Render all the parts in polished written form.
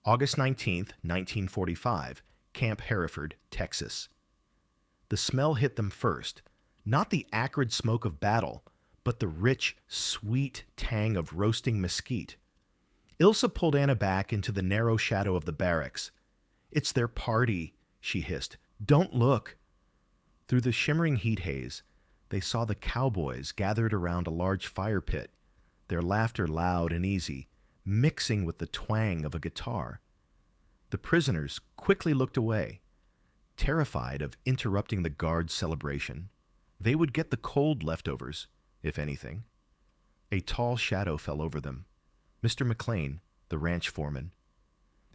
August 19th, 1945, Camp Hereford, Texas. The smell hit them first, not the acrid smoke of battle, but the rich, sweet tang of roasting mesquite. Ilsa pulled Anna back into the narrow shadow of the barracks. "It's their party," she hissed. "Don't look." Through the shimmering heat haze, they saw the cowboys gathered around a large fire pit, their laughter loud and easy, mixing with the twang of a guitar. The prisoners quickly looked away, terrified of interrupting the guard's celebration. They would get the cold leftovers, if anything. A tall shadow fell over them. Mr. McLean, the ranch foreman.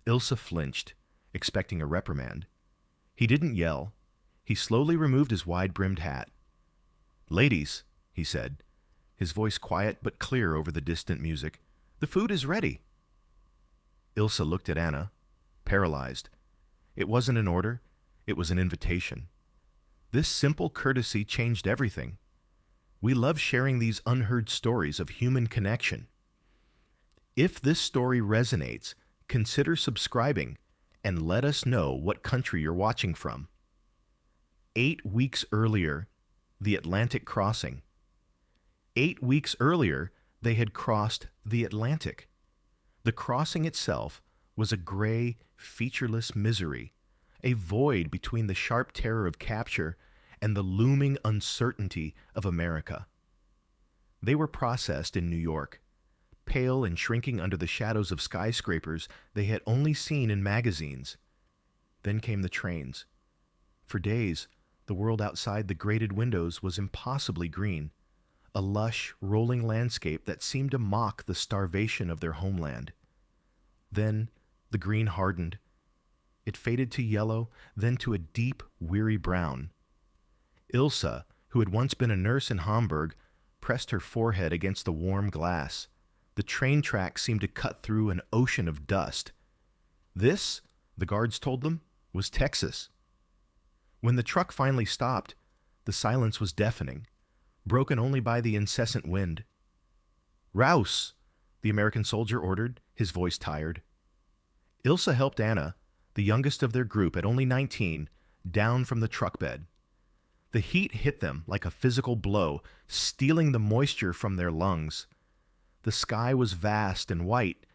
Ilsa flinched, expecting a reprimand. He didn't yell. He slowly removed his wide-brimmed hat. "Ladies," he said, his voice quiet but clear over the distant music, "the food is ready." Ilsa looked at Anna, paralyzed. It wasn't an order, it was an invitation. This simple courtesy changed everything. We love sharing these unheard stories of human connection. If this story resonates, consider subscribing and let us know what country you're watching from. 8 weeks earlier, the Atlantic crossing. 8 weeks earlier, they had crossed the Atlantic. The crossing itself was a gray, featureless misery, a void between the sharp terror of capture and the looming uncertainty of America. They were processed in New York, pale and shrinking under the shadows of skyscrapers they had only seen in magazines. Then came the trains. For days, the world outside the grated windows was impossibly green, a lush, rolling landscape that seemed to mock the starvation of their homeland. Then the green hardened. It faded to yellow, then to a deep, weary brown. Ilsa, who had once been a nurse in Hamburg, pressed her forehead against the warm glass. The train tracks seemed to cut through an ocean of dust. This, the guards told them, was Texas. When the truck finally stopped, the silence was deafening, broken only by the incessant wind. "Rouse," the American soldier ordered, his voice tired. Ilsa helped Anna, the youngest of their group at only 19, down from the truck bed. The heat hit them like a physical blow, stealing the moisture from their lungs. The sky was vast and white,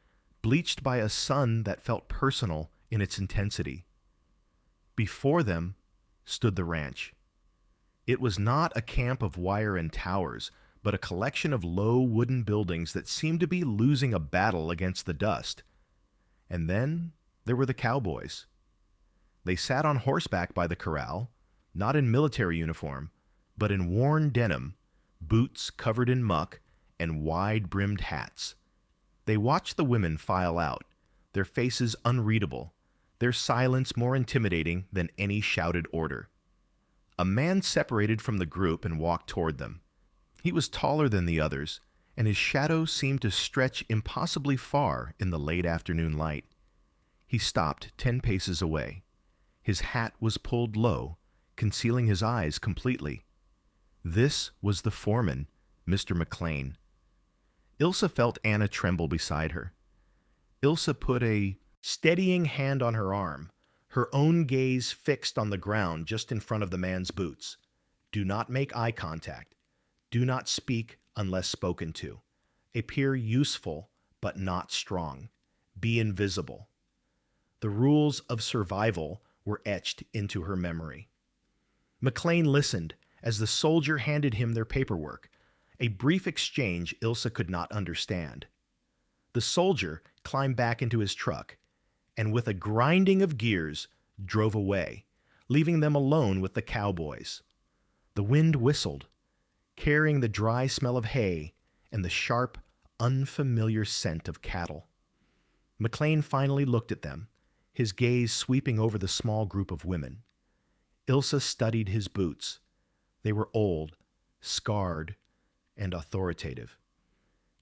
bleached by a sun that felt personal in its intensity. Before them stood the ranch. It was not a camp of wire and towers, but a collection of low wooden buildings that seemed to be losing a battle against the dust. And then there were the cowboys. They sat on horseback by the corral, not in military uniform, but in worn denim, boots covered in muck, and wide-brimmed hats. They watched the women file out, their faces unreadable, their silence more intimidating than any shouted order. A man separated from the group and walked toward them. He was taller than the others, and his shadow seemed to stretch impossibly far in the late afternoon light. He stopped 10 paces away. His hat was pulled low, concealing his eyes completely. This was the foreman, Mr. McLean. Ilsa felt Anna tremble beside her. Ilsa put a steadying hand on her arm, her own gaze fixed on the ground just in front of the man's boots. Do not make eye contact. Do not speak unless spoken to. Appear useful but not strong. Be invisible. The rules of survival were etched into her memory. McLean listened as the soldier handed him their paperwork, a brief exchange Ilsa could not understand. The soldier climbed back into his truck, and with a grinding of gears, drove away, leaving them alone with the cowboys. The wind whistled, carrying the dry smell of hay and the sharp, unfamiliar scent of cattle. McLean finally looked at them, his gaze sweeping over the small group of women. Ilsa studied his boots. They were old, scarred, and authoritative.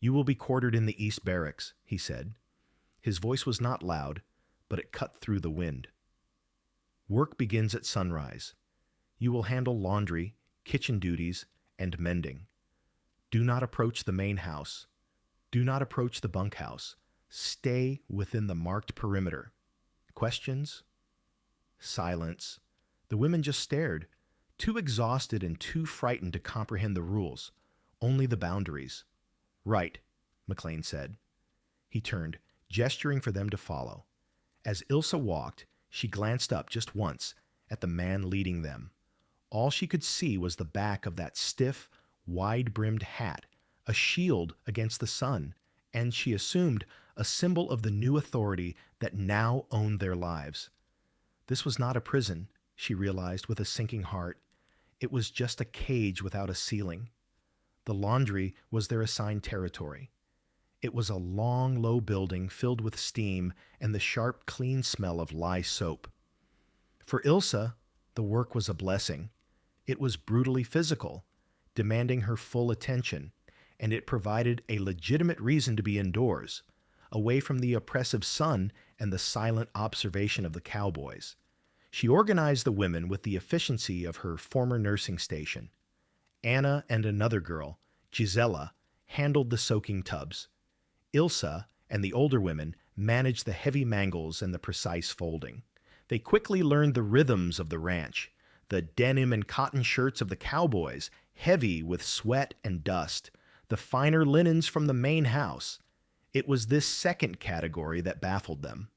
"You will be quartered in the East Barracks," he said. His voice was not loud, but it cut through the wind. "Work begins at sunrise. You will handle laundry, kitchen duties, and mending. Do not approach the main house. Do not approach the bunkhouse. Stay within the marked perimeter. Questions? Silence. The women just stared, too exhausted and too frightened to comprehend the rules, only the boundaries. Right, McLean said. He turned, gesturing for them to follow. As Ilsa walked, she glanced up just once at the man leading them. All she could see was the back of that stiff, wide-brimmed hat, a shield against the sun, and she assumed a symbol of the new authority that now owned their lives. This was not a prison, she realized with a sinking heart. It was just a cage without a ceiling. The laundry was their assigned territory. It was a long, low building filled with steam and the sharp, clean smell of lye soap. For Ilsa, the work was a blessing. It was brutally physical, demanding her full attention, and it provided a legitimate reason to be indoors, away from the oppressive sun and the silent observation of the cowboys. She organized the women with the efficiency of her former nursing station. Anna and another girl, Gisela, handled the soaking tubs. Ilsa and the older women managed the heavy mangles and the precise folding. They quickly learned the rhythms of the ranch, the denim and cotton shirts of the cowboys, heavy with sweat and dust, the finer linens from the main house. It was this second category that baffled them.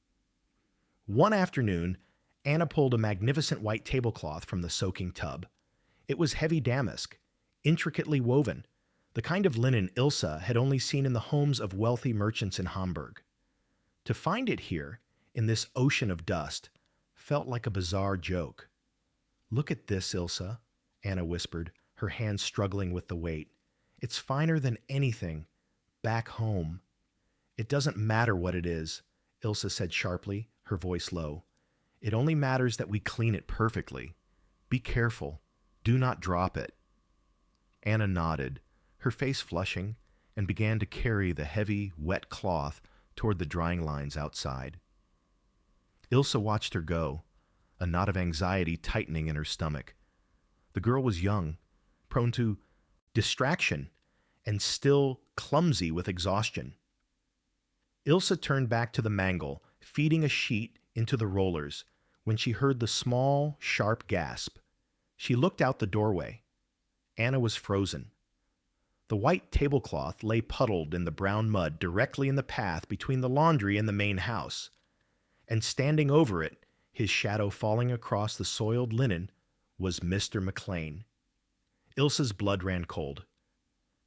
One afternoon, Anna pulled a magnificent white tablecloth from the soaking tub. It was heavy damask, intricately woven, the kind of linen Ilsa had only seen in the homes of wealthy merchants in Hamburg. To find it here, in this ocean of dust, felt like a bizarre joke. "Look at this, Ilsa," Anna whispered, her hands struggling with the weight. "It's finer than anything back home." "It doesn't matter what it is," Ilsa said sharply, her voice low. "It only matters that we clean it perfectly. Be careful. Do not drop it." Anna nodded, her face flushing, and began to carry the heavy, wet cloth toward the drying lines outside. Ilsa watched her go, a knot of anxiety tightening in her stomach. The girl was young, prone to distraction, and still clumsy with exhaustion. Ilsa turned back to the mangle, feeding a sheet into the rollers, when she heard the small, sharp gasp. She looked out the doorway. Anna was frozen. The white tablecloth lay puddled in the brown mud directly in the path between the laundry and the main house, and standing over it, his shadow falling across the soiled linen, was Mr. McLean. Ilsa's blood ran cold.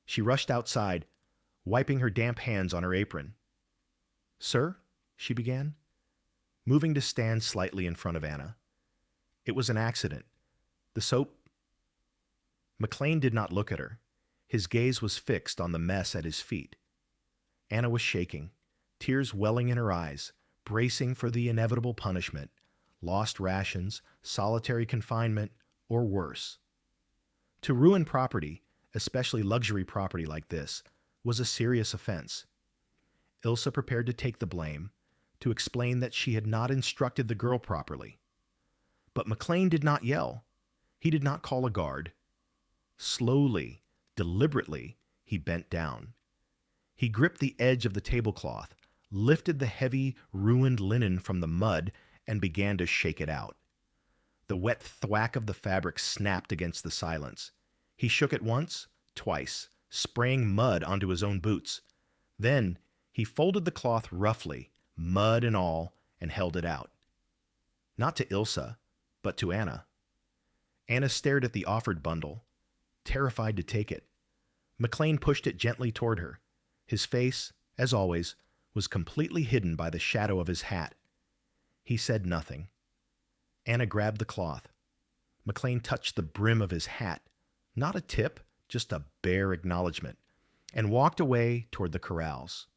She rushed outside, wiping her damp hands on her apron. "Sir?" she began, moving to stand slightly in front of Anna. "It was an accident. The soap—" McLean did not look at her. His gaze was fixed on the mess at his feet. Anna was shaking, tears welling in her eyes, bracing for the inevitable punishment, lost rations, solitary confinement, or worse. To ruin property, especially luxury property like this, was a serious offense. Ilsa prepared to take the blame, to explain that she had not instructed the girl properly. But McLean did not yell. He did not call a guard. Slowly, deliberately, he bent down. He gripped the edge of the tablecloth, lifted the heavy, ruined linen from the mud, and began to shake it out. The wet thwack of the fabric snapped against the silence. He shook it once, twice, spraying mud onto his own boots. Then he folded the cloth roughly, mud and all, and held it out. Not to Ilsa, but to Anna. Anna stared at the offered bundle, terrified to take it. McLean pushed it gently toward her. His face, as always, was completely hidden by the shadow of his hat. He said nothing. Anna grabbed the cloth. McLean touched the brim of his hat, not a tip, just a bare acknowledgement, and walked away toward the corrals.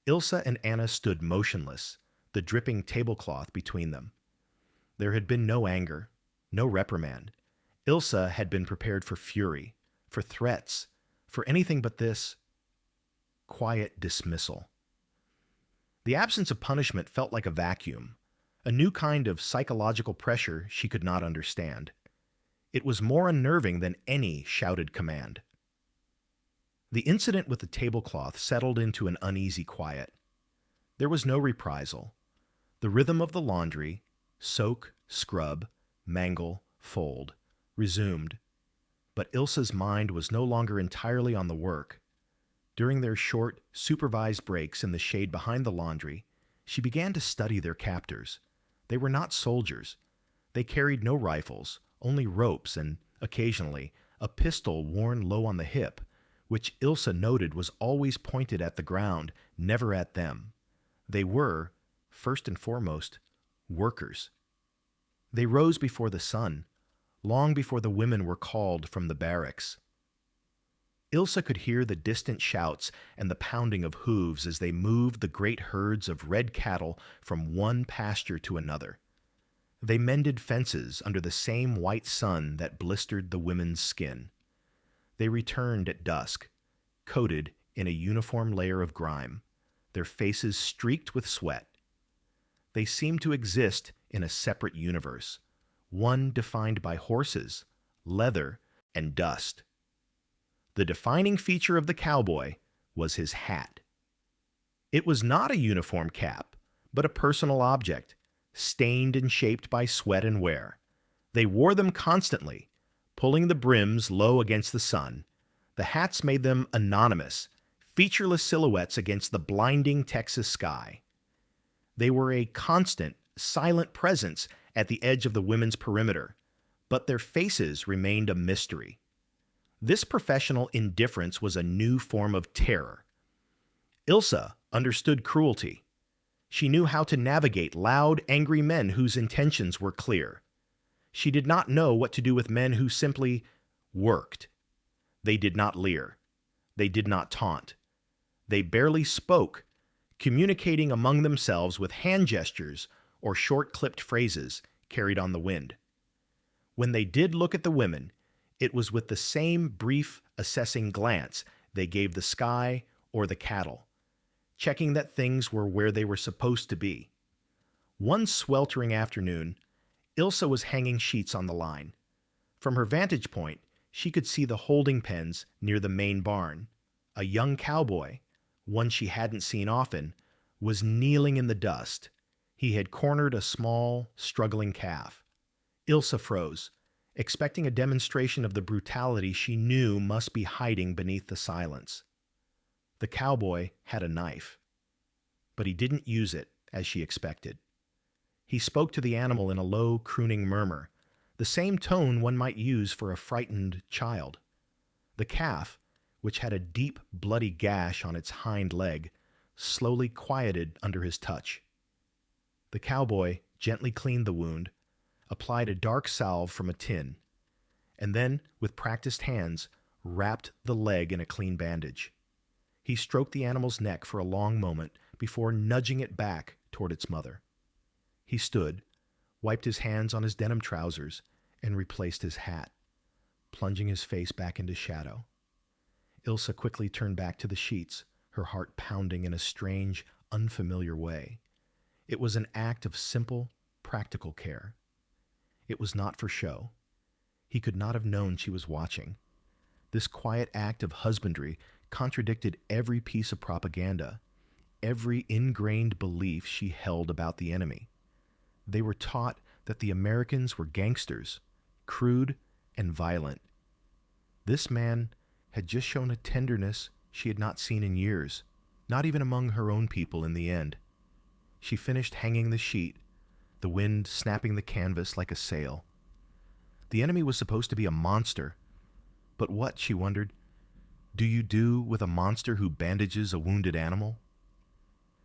Ilsa and Anna stood motionless, the dripping tablecloth between them. There had been no anger, no reprimand. Ilsa had been prepared for fury, for threats, for anything but this quiet dismissal. The absence of punishment felt like a vacuum, a new kind of psychological pressure she could not understand. It was more unnerving than any shouted command. The incident with the tablecloth settled into an uneasy quiet. There was no reprisal. The rhythm of the laundry, soak, scrub, mangle, fold, resumed, but Ilsa's mind was no longer entirely on the work. During their short, supervised breaks in the shade behind the laundry, she began to study their captors. They were not soldiers. They carried no rifles, only ropes and, occasionally, a pistol worn low on the hip, which Ilsa noted was always pointed at the ground, never at them. They were, first and foremost, workers. They rose before the sun, long before the women were called from the barracks. Ilsa could hear the distant shouts and the pounding of hooves as they moved the great herds of red cattle from one pasture to another. They mended fences under the same white sun that blistered the women's skin. They returned at dusk, coated in a uniform layer of grime, their faces streaked with sweat. They seemed to exist in a separate universe, one defined by horses, leather, and dust. The defining feature of the cowboy was his hat. It was not a uniform cap, but a personal object, stained and shaped by sweat and wear. They wore them constantly, pulling the brims low against the sun. The hats made them anonymous, featureless silhouettes against the blinding Texas sky. They were a constant, silent presence at the edge of the women's perimeter, but their faces remained a mystery. This professional indifference was a new form of terror. Ilsa understood cruelty. She knew how to navigate loud, angry men whose intentions were clear. She did not know what to do with men who simply worked. They did not leer. They did not taunt. They barely spoke, communicating among themselves with hand gestures or short-clipped phrases carried on the wind. When they did look at the women, it was with the same brief, assessing glance they gave the sky or the cattle, checking that things were where they were supposed to be. One sweltering afternoon, Ilsa was hanging sheets on the line. From her vantage point, she could see the holding pens near the main barn. A young cowboy, one she hadn't seen often, was kneeling in the dust. He had cornered a small, struggling calf. Ilsa froze, expecting a demonstration of the brutality she knew must be hiding beneath the silence. The cowboy had a knife, but he didn't use it as she expected. He spoke to the animal in a low, crooning murmur, the same tone one might use for a frightened child. The calf, which had a deep, bloody gash on its hind leg, slowly quieted under his touch. The cowboy gently cleaned the wound, applied a dark salve from a tin, and then, with practiced hands, wrapped the leg in a clean bandage. He stroked the animal's neck for a long moment before nudging it back toward its mother. He stood, wiped his hands on his denim trousers, and replaced his hat, plunging his face back into shadow. Ilsa quickly turned back to the sheets, her heart pounding in a strange, unfamiliar way. It was an act of simple, practical care. It was not for show. He could not have known she was watching. This quiet act of husbandry contradicted every piece of propaganda, every ingrained belief she held about the enemy. They were taught that the Americans were gangsters, crude and violent. This man had just shown a tenderness she had not seen in years, not even among her own people in the end. She finished hanging the sheet, the wind snapping the canvas like a sail. The enemy was supposed to be a monster, but what, she wondered, do you do with a monster who bandages a wounded animal?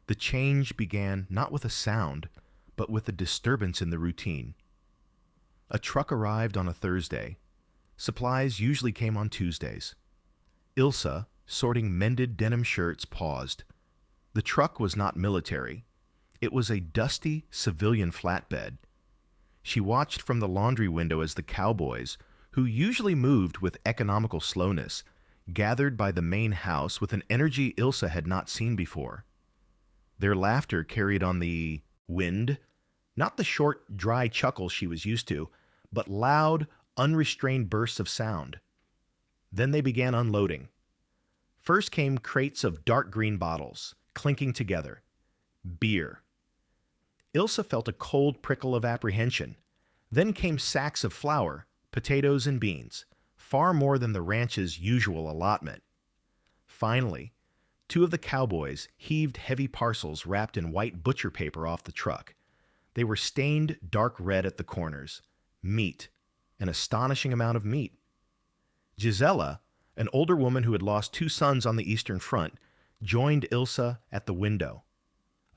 The change began not with a sound, but with a disturbance in the routine. A truck arrived on a Thursday. Supplies usually came on Tuesdays. Ilsa, sorting mended denim shirts, paused. The truck was not military. It was a dusty civilian flatbed. She watched from the laundry window as the Cowboys, who usually moved with economical slowness, gathered by the main house with an energy Ilsa had not seen before. Their laughter carried on the wind, not the short, dry chuckle she was used to, but loud, unrestrained bursts of sound. Then they began unloading. First came crates of dark green bottles, clinking together. Beer. Ilsa felt a cold prickle of apprehension. Then came sacks of flour, potatoes, and beans, far more than the ranch's usual allotment. Finally, two of the cowboys heaved heavy parcels wrapped in white butcher paper off the truck. They were stained dark red at the corners. Meat. An astonishing amount of meat. Gisela, an older woman who had lost two sons on the Eastern Front, joined Ilsa at the window.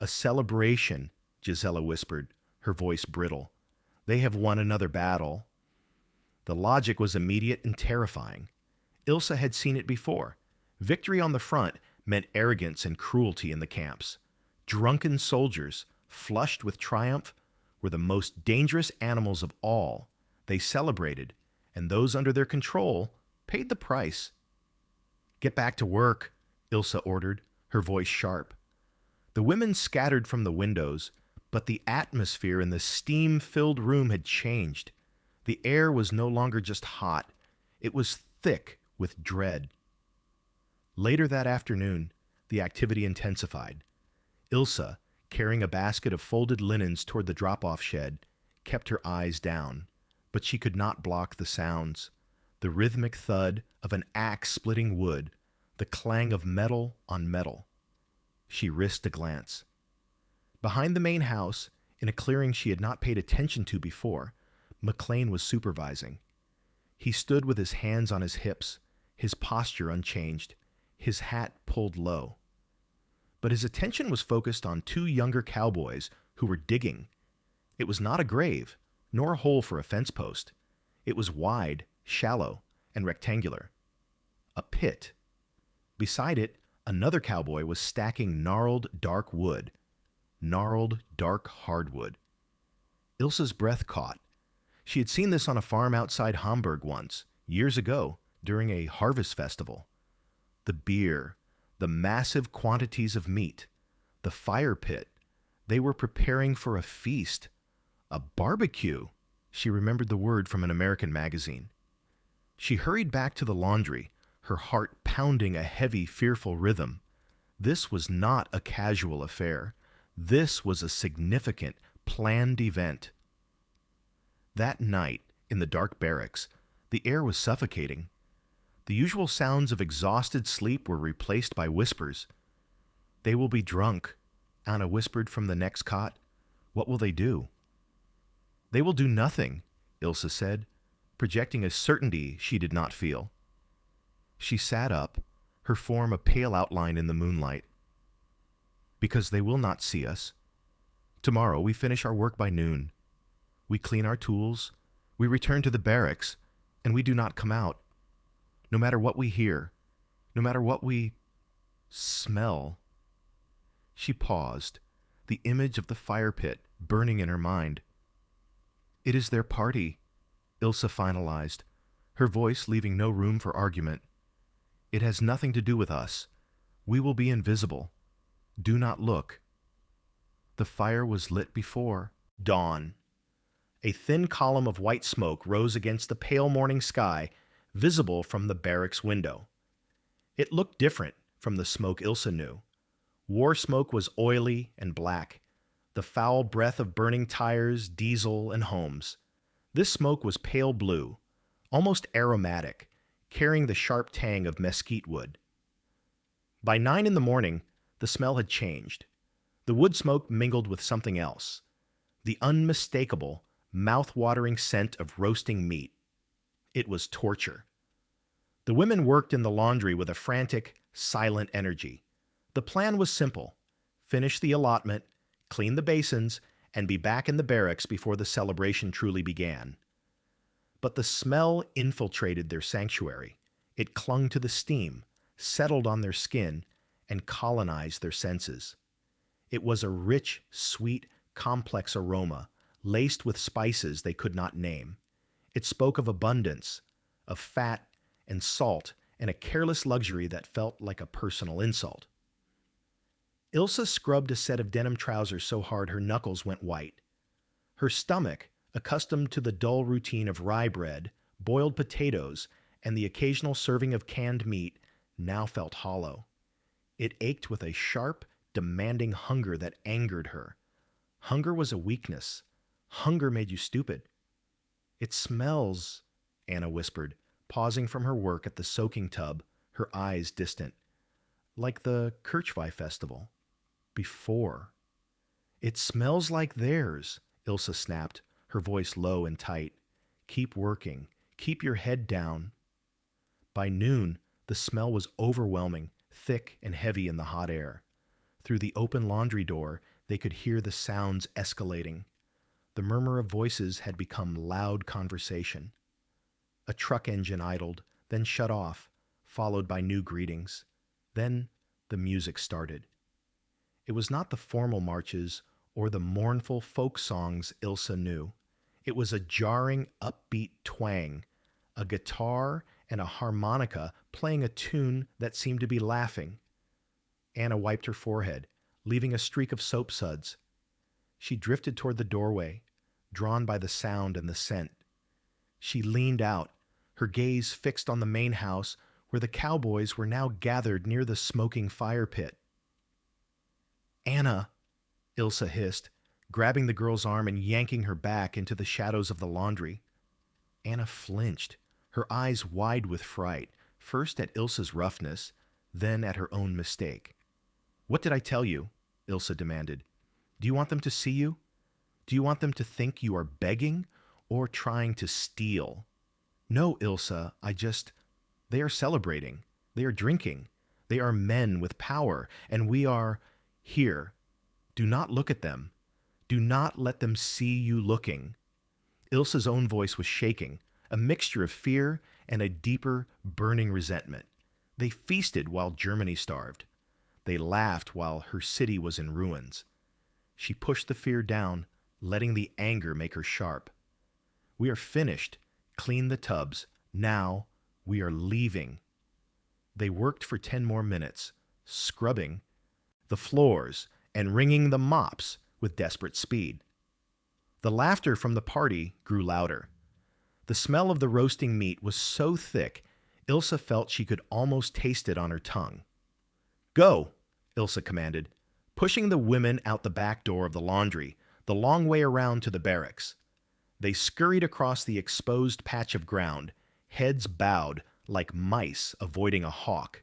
"A celebration," Gisela whispered, her voice brittle. "They have won another battle." The logic was immediate and terrifying. Ilsa had seen it before. Victory on the front meant arrogance and cruelty in the camps. Drunken soldiers, flushed with triumph, were the most dangerous animals of all. They celebrated, and those under their control paid the price. "Get back to work," Ilsa ordered, her voice sharp. The women scattered from the windows, but the atmosphere in the steam-filled room had changed. The air was no longer just hot. It was thick with dread. Later that afternoon, the activity intensified. Ilsa, carrying a basket of folded linens toward the drop-off shed, kept her eyes down, but she could not block the sounds. The rhythmic thud of an axe splitting wood, the clang of metal on metal. She risked a glance. Behind the main house, in a clearing she had not paid attention to before, McLean was supervising. He stood with his hands on his hips, his posture unchanged, his hat pulled low. But his attention was focused on two younger cowboys who were digging. It was not a grave, nor a hole for a fence post. It was wide, shallow, and rectangular. A pit. Beside it, another cowboy was stacking gnarled, dark wood. Gnarled, dark hardwood. Ilsa's breath caught. She had seen this on a farm outside Hamburg once, years ago, during a harvest festival. The beer, the massive quantities of meat, the fire pit. They were preparing for a feast. A barbecue. She remembered the word from an American magazine. She hurried back to the laundry, her heart pounding a heavy, fearful rhythm. This was not a casual affair. This was a significant, planned event. That night, in the dark barracks, the air was suffocating. The usual sounds of exhausted sleep were replaced by whispers. "They will be drunk," Anna whispered from the next cot. "What will they do?" "They will do nothing," Ilsa said, projecting a certainty she did not feel. She sat up, her form a pale outline in the moonlight. "Because they will not see us. Tomorrow we finish our work by noon. We clean our tools, we return to the barracks, and we do not come out. No matter what we hear, no matter what we smell." She paused, the image of the fire pit burning in her mind. "It is their party," Ilsa finalized, her voice leaving no room for argument. "It has nothing to do with us. We will be invisible. Do not look." The fire was lit before dawn. A thin column of white smoke rose against the pale morning sky, visible from the barracks window. It looked different from the smoke Ilsa knew. War smoke was oily and black, the foul breath of burning tires, diesel, and homes. This smoke was pale blue, almost aromatic, carrying the sharp tang of mesquite wood. By 9 in the morning, the smell had changed. The wood smoke mingled with something else, the unmistakable, mouth-watering scent of roasting meat. It was torture. The women worked in the laundry with a frantic, silent energy. The plan was simple: finish the allotment, clean the basins, and be back in the barracks before the celebration truly began. But the smell infiltrated their sanctuary. It clung to the steam, settled on their skin, and colonized their senses. It was a rich, sweet, complex aroma, laced with spices they could not name. It spoke of abundance, of fat and salt, and a careless luxury that felt like a personal insult. Ilsa scrubbed a set of denim trousers so hard her knuckles went white. Her stomach, accustomed to the dull routine of rye bread, boiled potatoes, and the occasional serving of canned meat, now felt hollow. It ached with a sharp, demanding hunger that angered her. Hunger was a weakness. Hunger made you stupid. It smells, Anna whispered, pausing from her work at the soaking tub, her eyes distant. Like the Kirchweih festival. Before. It smells like theirs, Ilsa snapped, her voice low and tight. Keep working. Keep your head down. By noon, the smell was overwhelming, thick and heavy in the hot air. Through the open laundry door, they could hear the sounds escalating. The murmur of voices had become loud conversation. A truck engine idled, then shut off, followed by new greetings. Then the music started. It was not the formal marches or the mournful folk songs Ilsa knew. It was a jarring, upbeat twang, a guitar and a harmonica playing a tune that seemed to be laughing. Anna wiped her forehead, leaving a streak of soap suds. She drifted toward the doorway, drawn by the sound and the scent. She leaned out, her gaze fixed on the main house where the Cowboys were now gathered near the smoking fire pit. "Anna," Ilsa hissed, grabbing the girl's arm and yanking her back into the shadows of the laundry. Anna flinched, her eyes wide with fright, first at Ilsa's roughness, then at her own mistake. "What did I tell you?" Ilsa demanded. "Do you want them to see you? Do you want them to think you are begging or trying to steal?" "No, Ilsa, They are celebrating. They are drinking. They are men with power, and we are here. Do not look at them. Do not let them see you looking." Ilsa's own voice was shaking, a mixture of fear and a deeper, burning resentment. They feasted while Germany starved. They laughed while her city was in ruins. She pushed the fear down, letting the anger make her sharp. "We are finished. Clean the tubs. Now we are leaving." They worked for 10 more minutes, scrubbing the floors and wringing the mops with desperate speed. The laughter from the party grew louder. The smell of the roasting meat was so thick, Ilsa felt she could almost taste it on her tongue. "Go," Ilsa commanded, pushing the women out the back door of the laundry, the long way around to the barracks. They scurried across the exposed patch of ground, heads bowed like mice avoiding a hawk.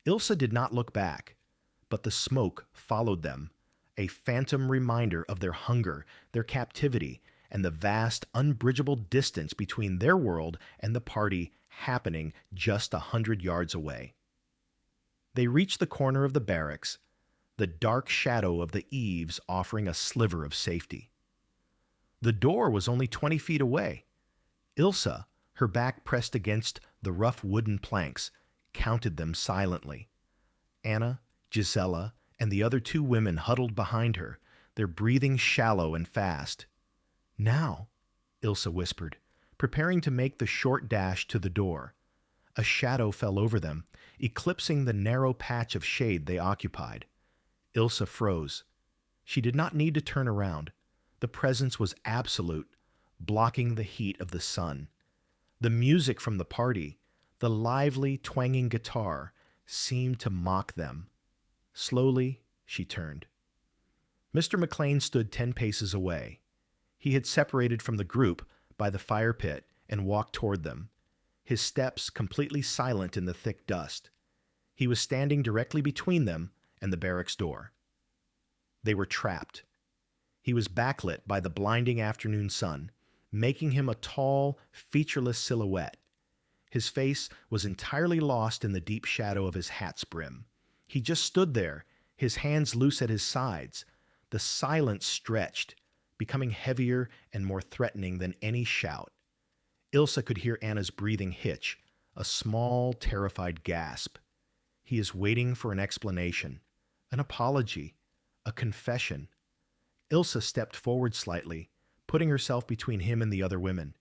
Ilsa did not look back, but the smoke followed them, a phantom reminder of their hunger, their captivity, and the vast, unbridgeable distance between their world and the party happening just 100 yards away. They reached the corner of the barracks, the dark shadow of the eaves offering a sliver of safety. The door was only 20 feet away. Ilsa, her back pressed against the rough wooden planks, counted them silently. Anna, Gisela, and the other 2 women huddled behind her, their breathing shallow and fast. "Now," Ilsa whispered, preparing to make the short dash to the door. A shadow fell over them, eclipsing the narrow patch of shade they occupied. Ilsa froze. She did not need to turn around. The presence was absolute, blocking the heat of the sun. The music from the party, the lively, twanging guitar, seemed to mock them. Slowly, she turned. Mr. McLean stood 10 paces away. He had separated from the group by the fire pit and walked toward them, his steps completely silent in the thick dust. He was standing directly between them and the barracks door. They were trapped. He was backlit by the blinding afternoon sun, making him a tall, featureless silhouette. His face was entirely lost in the deep shadow of his hat's brim. He just stood there, his hands loose at his sides. The silence stretched, becoming heavier and more threatening than any shout. Ilsa could hear Anna's breathing hitch, a small, terrified gasp. He is waiting for an explanation, an apology, a confession. Ilsa stepped forward slightly, putting herself between him and the other women.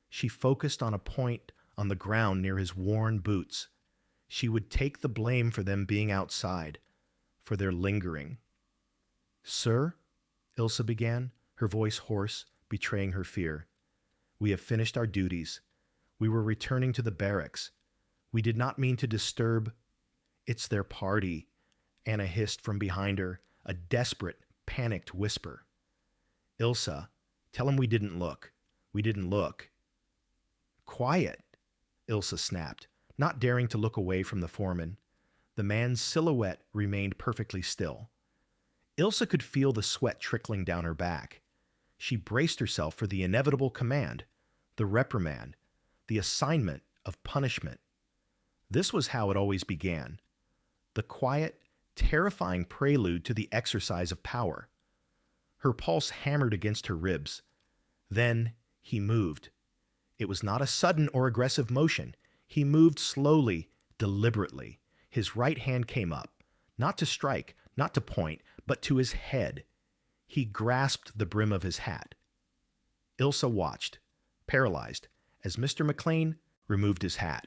She focused on a point on the ground near his worn boots. She would take the blame for them being outside, for their lingering. "Sir," Ilsa began, her voice hoarse, betraying her fear. "We have finished our duties. We were returning to the barracks. We did not mean to disturb. It's their party, Anna hissed from behind her, a desperate, panicked whisper. Ilsa, tell him we didn't look. We didn't look. Quiet, Ilsa snapped, not daring to look away from the foreman. The man's silhouette remained perfectly still. Ilsa could feel the sweat trickling down her back. She braced herself for the inevitable command, the reprimand, the assignment of punishment. This was how it always began. The quiet, terrifying prelude to the exercise of power. Her pulse hammered against her ribs. Then he moved. It was not a sudden or aggressive motion. He moved slowly, deliberately. His right hand came up, not to strike, not to point, but to his head. He grasped the brim of his hat. Ilsa watched, paralyzed, as Mr. McLean removed his hat.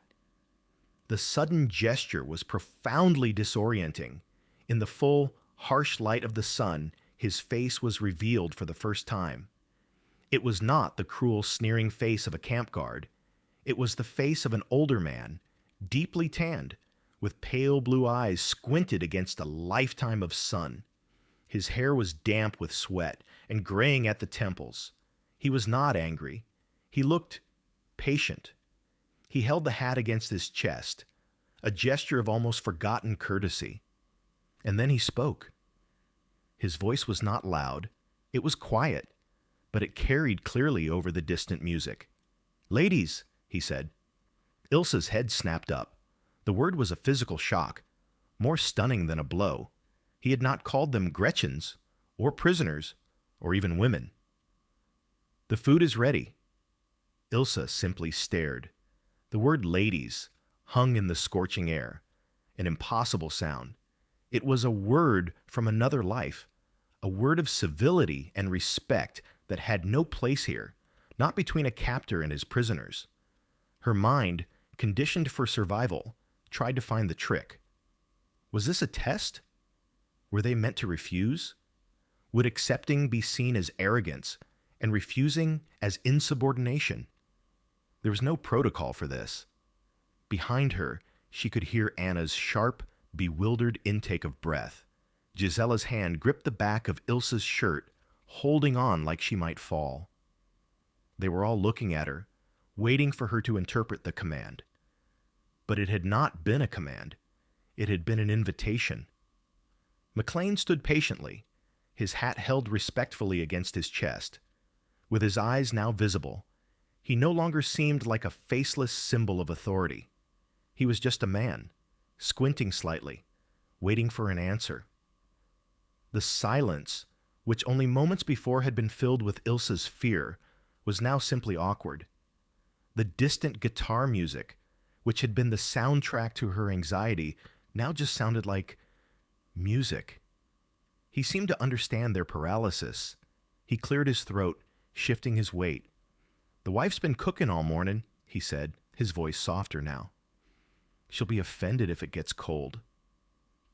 The sudden gesture was profoundly disorienting. In the full, harsh light of the sun, his face was revealed for the first time. It was not the cruel, sneering face of a camp guard. It was the face of an older man, deeply tanned, with pale blue eyes squinted against a lifetime of sun. His hair was damp with sweat and graying at the temples. He was not angry. He looked patient. He held the hat against his chest, a gesture of almost forgotten courtesy. And then he spoke. His voice was not loud. It was quiet, but it carried clearly over the distant music. "Ladies," he said. Ilsa's head snapped up. The word was a physical shock, more stunning than a blow. He had not called them Gretchens, or prisoners, or even women. "The food is ready." Ilsa simply stared. The word ladies hung in the scorching air, an impossible sound. It was a word from another life, a word of civility and respect that had no place here, not between a captor and his prisoners. Her mind, conditioned for survival, tried to find the trick. Was this a test? Were they meant to refuse? Would accepting be seen as arrogance and refusing as insubordination? There was no protocol for this. Behind her, she could hear Anna's sharp, bewildered intake of breath. Gisella's hand gripped the back of Ilsa's shirt, holding on like she might fall. They were all looking at her, waiting for her to interpret the command. But it had not been a command. It had been an invitation. McLean stood patiently, his hat held respectfully against his chest. With his eyes now visible, he no longer seemed like a faceless symbol of authority. He was just a man, squinting slightly, waiting for an answer. The silence, which only moments before had been filled with Ilsa's fear, was now simply awkward. The distant guitar music, which had been the soundtrack to her anxiety, now just sounded like music. He seemed to understand their paralysis. He cleared his throat, shifting his weight. "The wife's been cooking all morning," he said, his voice softer now. "She'll be offended if it gets cold."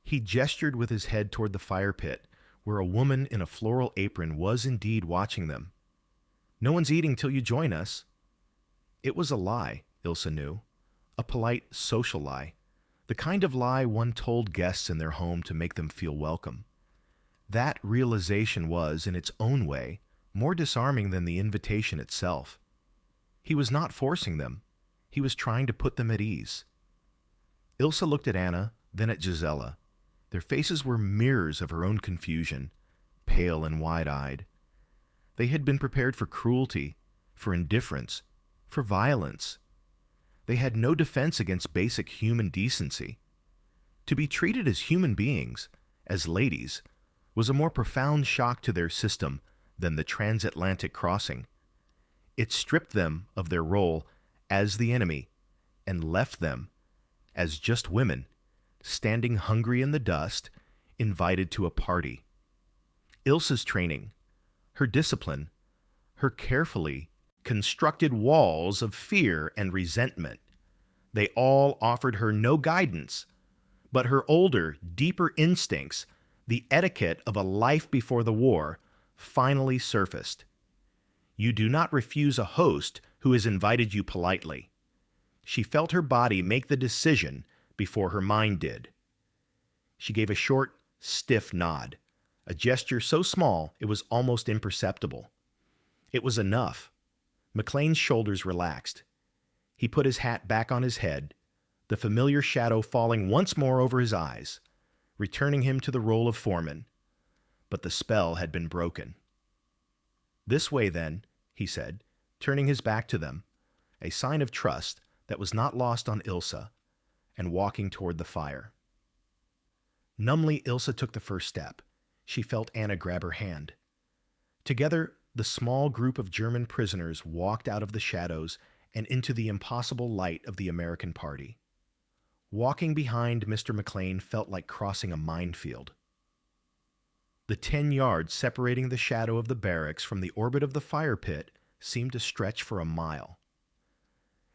He gestured with his head toward the fire pit, where a woman in a floral apron was indeed watching them. "No one's eating till you join us." It was a lie, Ilsa knew. A polite, social lie. The kind of lie one told guests in their home to make them feel welcome. That realization was, in its own way, more disarming than the invitation itself. He was not forcing them. He was trying to put them at ease. Ilsa looked at Anna, then at Gisela. Their faces were mirrors of her own confusion, pale and wide-eyed. They had been prepared for cruelty, for indifference, for violence. They had no defense against basic human decency. To be treated as human beings, as ladies, was a more profound shock to their system than the transatlantic crossing. It stripped them of their role as the enemy and left them, as just women, standing hungry in the dust, invited to a party. Ilsa's training, her discipline, her carefully constructed walls of fear and resentment, they all offered her no guidance, but her older, deeper instincts, the etiquette of a life before the war, finally surfaced. You do not refuse a host who has invited you politely. She felt her body make the decision before her mind did. She gave a short, stiff nod, a gesture so small it was almost imperceptible. It was enough. McLean's shoulders relaxed. He put his hat back on his head, the familiar shadow falling once more over his eyes, returning him to the role of foreman. But the spell had been broken. "This way, then," he said, turning his back to them, a sign of trust that was not lost on Ilsa, and walking toward the fire. Numbly, Ilsa took the first step. She felt Anna grab her hand. Together, the small group of German prisoners walked out of the shadows and into the impossible light of the American party. Walking behind Mr. McLean felt like crossing a minefield. The 10 yards separating the shadow of the barracks from the orbit of the fire pit seemed to stretch for a mile.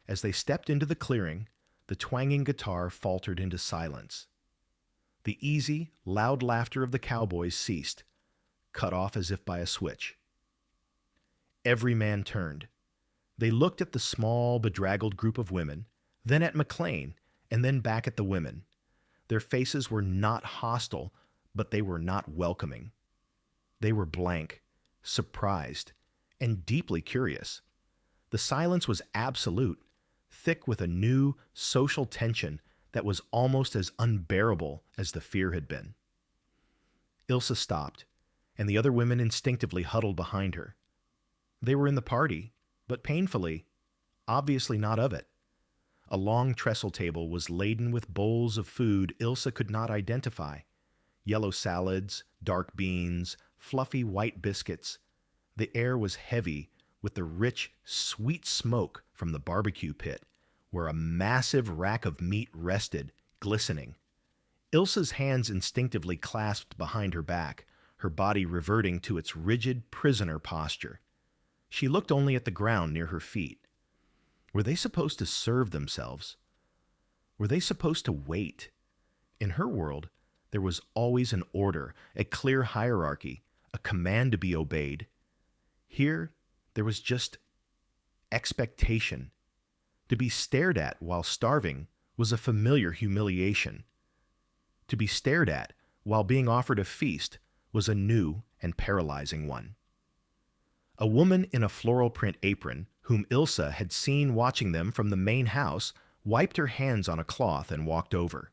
As they stepped into the clearing, the twanging guitar faltered into silence. The easy, loud laughter of the cowboys ceased, cut off as if by a switch. Every man turned. They looked at the small, bedraggled group of women, then at McLean, and then back at the women. Their faces were not hostile, but they were not welcoming. They were blank, surprised, and deeply curious. The silence was absolute, thick with a new social tension that was almost as unbearable as the fear had been. Ilsa stopped, and the other women instinctively huddled behind her. They were in the party, but painfully, obviously not of it. A long trestle table was laden with bowls of food Ilsa could not identify. Yellow salads, dark beans, fluffy white biscuits. The air was heavy with the rich, sweet smoke from the barbecue pit, where a massive rack of meat rested, glistening. Ilsa's hands instinctively clasped behind her back, her body reverting to its rigid prisoner posture. She looked only at the ground near her feet. Were they supposed to serve themselves? Were they supposed to wait? In her world, there was always an order, a clear hierarchy, a command to be obeyed. Here, there was just expectation. To be stared at while starving was a familiar humiliation. To be stared at while being offered a feast was a new and paralyzing one. A woman in a floral print apron, whom Ilsa had seen watching them from the main house, wiped her hands on a cloth and walked over.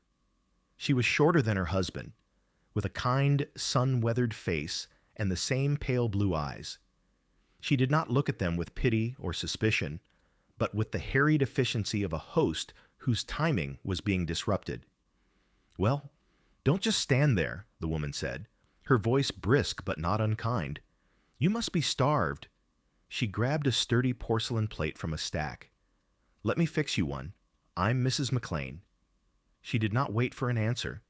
She was shorter than her husband, with a kind, sun-weathered face and the same pale blue eyes. She did not look at them with pity or suspicion, but with the harried efficiency of a host whose timing was being disrupted. "Well, don't just stand there," the woman said, her voice brisk but not unkind. "You must be starved." She grabbed a sturdy porcelain plate from a stack. "Let me fix you one. I'm Mrs. McLean." She did not wait for an answer.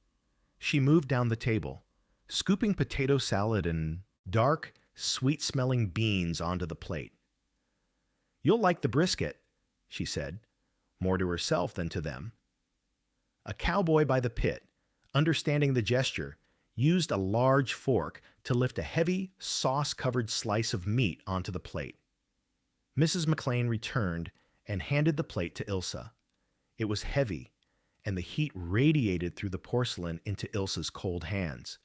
She moved down the table, scooping potato salad and dark, sweet-smelling beans onto the plate. "You'll like the brisket," she said, more to herself than to them. A cowboy by the pit, understanding the gesture, used a large fork to lift a heavy, sauce-covered slice of meat onto the plate. Mrs. McLean returned and handed the plate to Ilsa. It was heavy, and the heat radiated through the porcelain into Ilsa's cold hands.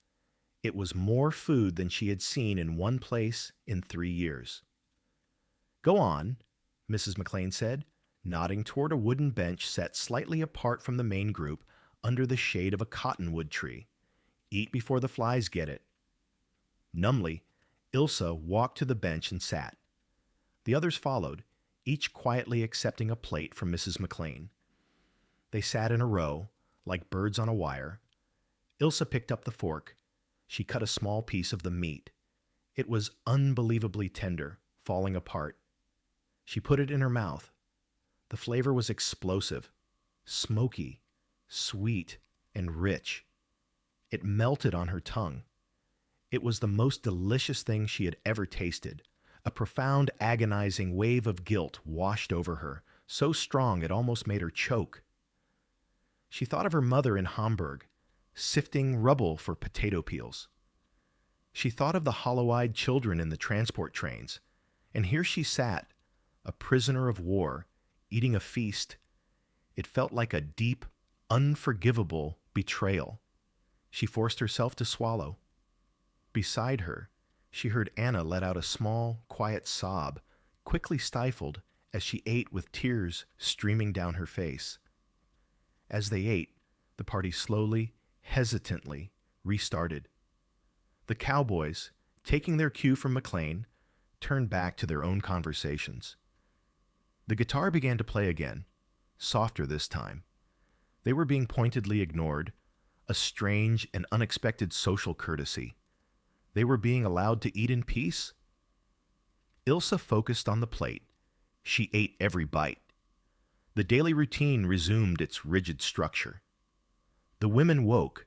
It was more food than she had seen in one place in 3 years. "Go on," Mrs. McLean said, nodding toward a wooden bench set slightly apart from the main group under the shade of a cottonwood tree. "Eat before the flies get it." Numbly, Ilsa walked to the bench and sat. The others followed, each quietly accepting a plate from Mrs. McLean. They sat in a row, like birds on a wire. Ilsa picked up the fork. She cut a small piece of the meat. It was unbelievably tender, falling apart. She put it in her mouth. The flavor was explosive, smoky, sweet, and rich. It melted on her tongue. It was the most delicious thing she had ever tasted. A profound, agonizing wave of guilt washed over her, so strong it almost made her choke. She thought of her mother in Hamburg, sifting rubble for potato peels. She thought of the hollow-eyed children in the transport trains, and here she sat, a prisoner of war, eating a feast. It felt like a deep, unforgivable betrayal. She forced herself to swallow. Beside her, she heard Anna let out a small, quiet sob, quickly stifled as she ate with tears streaming down her face. As they ate, the party slowly, hesitantly restarted. The Cowboys, taking their cue from McLean, turned back to their own conversations. The guitar began to play again, softer this time. They were being pointedly ignored, a strange and unexpected social courtesy. They were being allowed to eat in peace. Ilsa focused on the plate. She ate every bite. The daily routine resumed its rigid structure. The women woke.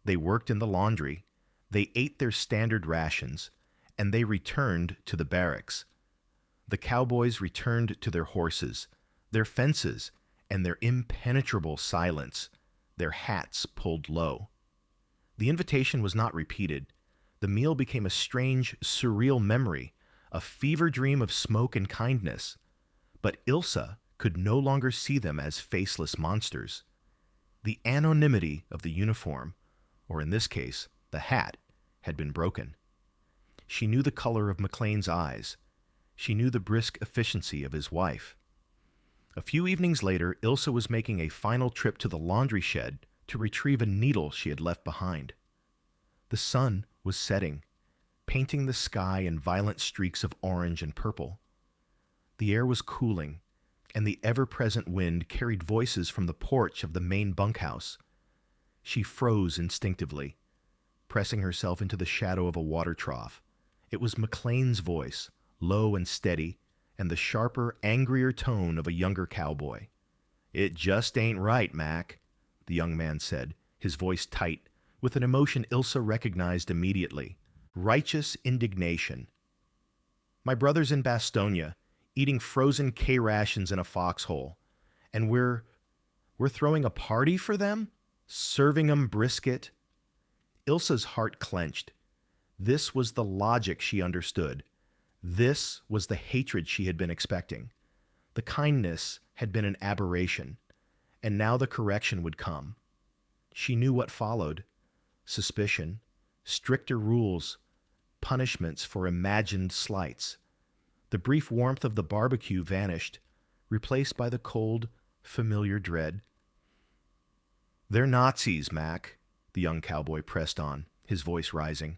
They worked in the laundry. They ate their standard rations, and they returned to the barracks. The Cowboys returned to their horses, their fences, and their impenetrable silence, their hats pulled low. The invitation was not repeated. The meal became a strange, surreal memory, a fever dream of smoke and kindness. But Ilsa could no longer see them as faceless monsters. The anonymity of the uniform, or in this case, the hat, had been broken. She knew the color of McLean's eyes. She knew the brisk efficiency of his wife. A few evenings later, Ilsa was making a final trip to the laundry shed to retrieve a needle she had left behind. The sun was setting, painting the sky in violent streaks of orange and purple. The air was cooling, and the ever-present wind carried voices from the porch of the main bunkhouse. She froze instinctively, pressing herself into the shadow of a water trough. It was McLean's voice, low and steady, and the sharper, angrier tone of a younger cowboy. "It just ain't right, Mac," the young man said, his voice tight, with an emotion Ilsa recognized immediately. Righteous indignation. "My brother's in Bastonia, eating frozen K-rations in a foxhole, and we're throwing a party for them? Serving 'em brisket?" Ilsa's heart clenched. This was the logic she understood. This was the hatred she had been expecting. The kindness had been an aberration, and now the correction would come. She knew what followed: suspicion, stricter rules, punishments for imagined slights. The brief warmth of the barbecue vanished, replaced by the cold, familiar dread. "They're Nazis, Mac," the young cowboy pressed on, his voice rising.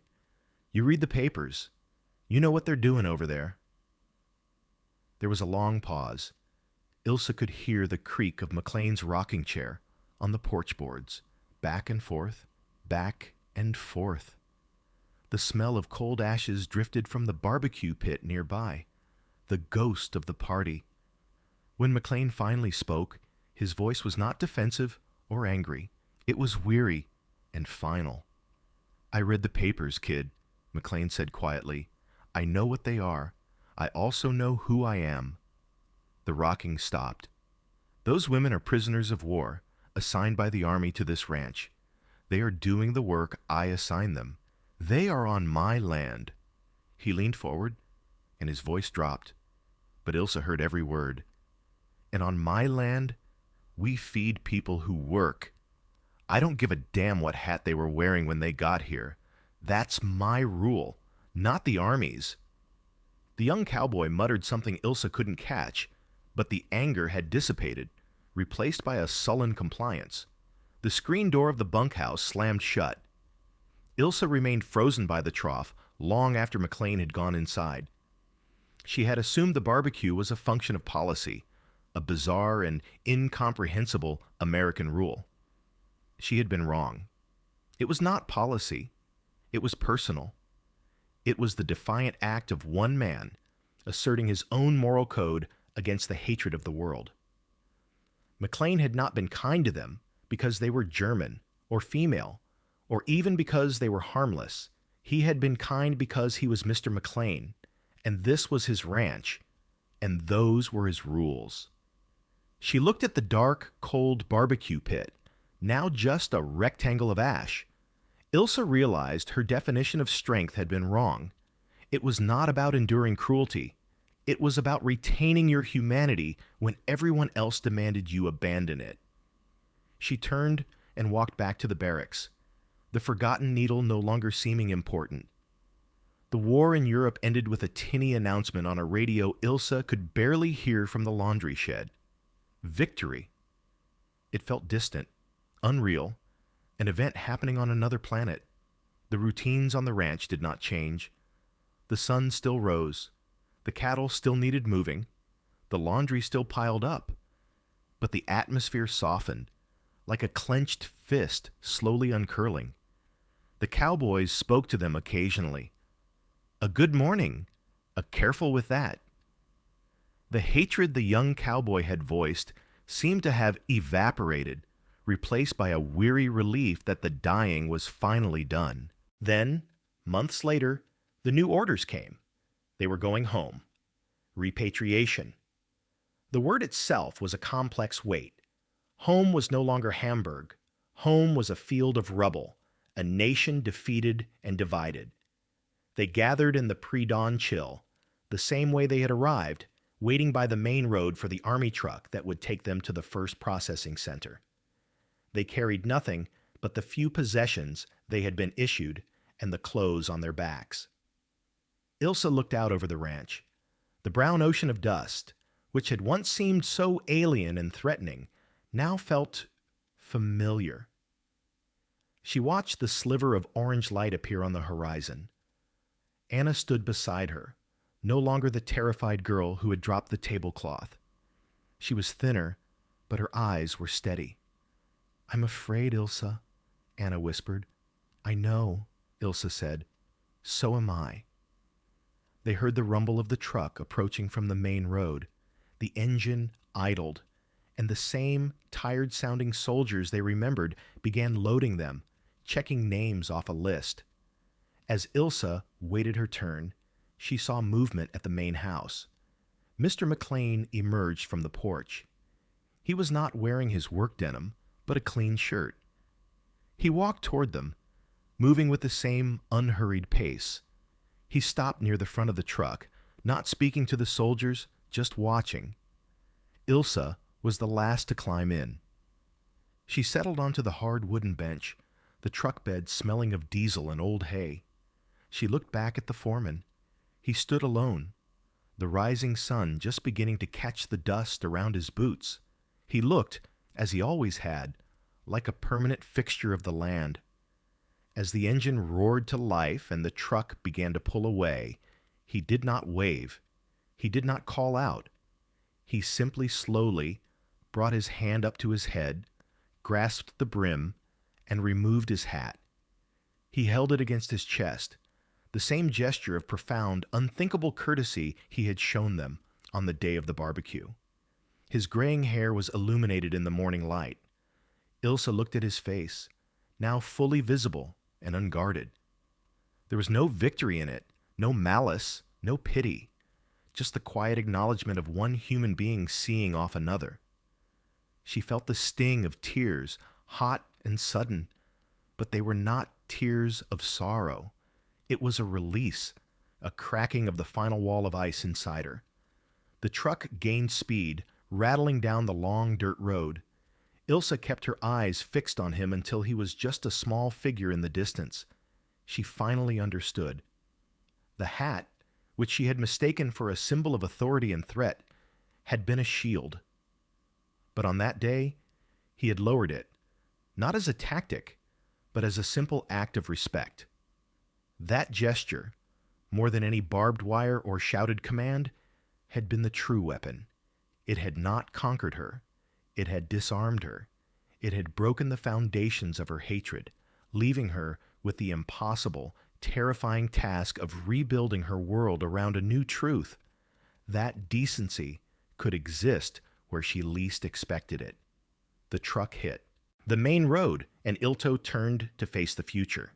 "You read the papers. You know what they're doing over there." There was a long pause. Ilsa could hear the creak of McLean's rocking chair on the porch boards, back and forth, back and forth. The smell of cold ashes drifted from the barbecue pit nearby, the ghost of the party. When McLean finally spoke, his voice was not defensive or angry. It was weary and final. "I read the papers, kid," McLean said quietly. "I know what they are. I also know who I am." The rocking stopped. "Those women are prisoners of war, assigned by the Army to this ranch. They are doing the work I assign them. They are on my land." He leaned forward, and his voice dropped, but Ilsa heard every word. "And on my land, we feed people who work. I don't give a damn what hat they were wearing when they got here. That's my rule, not the Army's." The young cowboy muttered something Ilsa couldn't catch, but the anger had dissipated, replaced by a sullen compliance. The screen door of the bunkhouse slammed shut. Ilsa remained frozen by the trough long after McLean had gone inside. She had assumed the barbecue was a function of policy, a bizarre and incomprehensible American rule. She had been wrong. It was not policy. It was personal. It was the defiant act of one man asserting his own moral code against the hatred of the world. McLean had not been kind to them because they were German or female, or even because they were harmless. He had been kind because he was Mr. McLean, and this was his ranch, and those were his rules. She looked at the dark, cold barbecue pit, now just a rectangle of ash. Ilsa realized her definition of strength had been wrong. It was not about enduring cruelty. It was about retaining your humanity when everyone else demanded you abandon it. She turned and walked back to the barracks. the forgotten needle no longer seeming important. The war in Europe ended with a tinny announcement on a radio Ilsa could barely hear from the laundry shed. Victory. It felt distant, unreal, an event happening on another planet. The routines on the ranch did not change. The sun still rose. The cattle still needed moving. The laundry still piled up. But the atmosphere softened, like a clenched fist slowly uncurling. The cowboys spoke to them occasionally. A good morning, a careful with that. The hatred the young cowboy had voiced seemed to have evaporated, replaced by a weary relief that the dying was finally done. Then, months later, the new orders came. They were going home. Repatriation. The word itself was a complex weight. Home was no longer Hamburg. Home was a field of rubble, a nation defeated and divided. They gathered in the pre-dawn chill, the same way they had arrived, waiting by the main road for the army truck that would take them to the first processing center. They carried nothing but the few possessions they had been issued and the clothes on their backs. Ilsa looked out over the ranch. The brown ocean of dust, which had once seemed so alien and threatening, now felt familiar. She watched the sliver of orange light appear on the horizon. Anna stood beside her, no longer the terrified girl who had dropped the tablecloth. She was thinner, but her eyes were steady. "I'm afraid, Ilsa," Anna whispered. "I know," Ilsa said. "So am I." They heard the rumble of the truck approaching from the main road. The engine idled, and the same tired-sounding soldiers they remembered began loading them, checking names off a list. As Ilsa waited her turn, she saw movement at the main house. Mr. McLean emerged from the porch. He was not wearing his work denim, but a clean shirt. He walked toward them, moving with the same unhurried pace. He stopped near the front of the truck, not speaking to the soldiers, just watching. Ilsa was the last to climb in. She settled onto the hard wooden bench, the truck bed smelling of diesel and old hay. She looked back at the foreman. He stood alone, the rising sun just beginning to catch the dust around his boots. He looked, as he always had, like a permanent fixture of the land. As the engine roared to life and the truck began to pull away, he did not wave. He did not call out. He simply slowly brought his hand up to his head, grasped the brim, and removed his hat. He held it against his chest, the same gesture of profound, unthinkable courtesy he had shown them on the day of the barbecue. His graying hair was illuminated in the morning light. Ilsa looked at his face, now fully visible and unguarded. There was no victory in it, no malice, no pity, just the quiet acknowledgement of one human being seeing off another. She felt the sting of tears, hot and sudden, but they were not tears of sorrow. It was a release, a cracking of the final wall of ice inside her. The truck gained speed, rattling down the long dirt road. Ilsa kept her eyes fixed on him until he was just a small figure in the distance. She finally understood. The hat, which she had mistaken for a symbol of authority and threat, had been a shield. But on that day, he had lowered it, not as a tactic, but as a simple act of respect. That gesture, more than any barbed wire or shouted command, had been the true weapon. It had not conquered her. It had disarmed her. It had broken the foundations of her hatred, leaving her with the impossible, terrifying task of rebuilding her world around a new truth, that decency could exist where she least expected it. The truck hit the main road, and Ilto turned to face the future.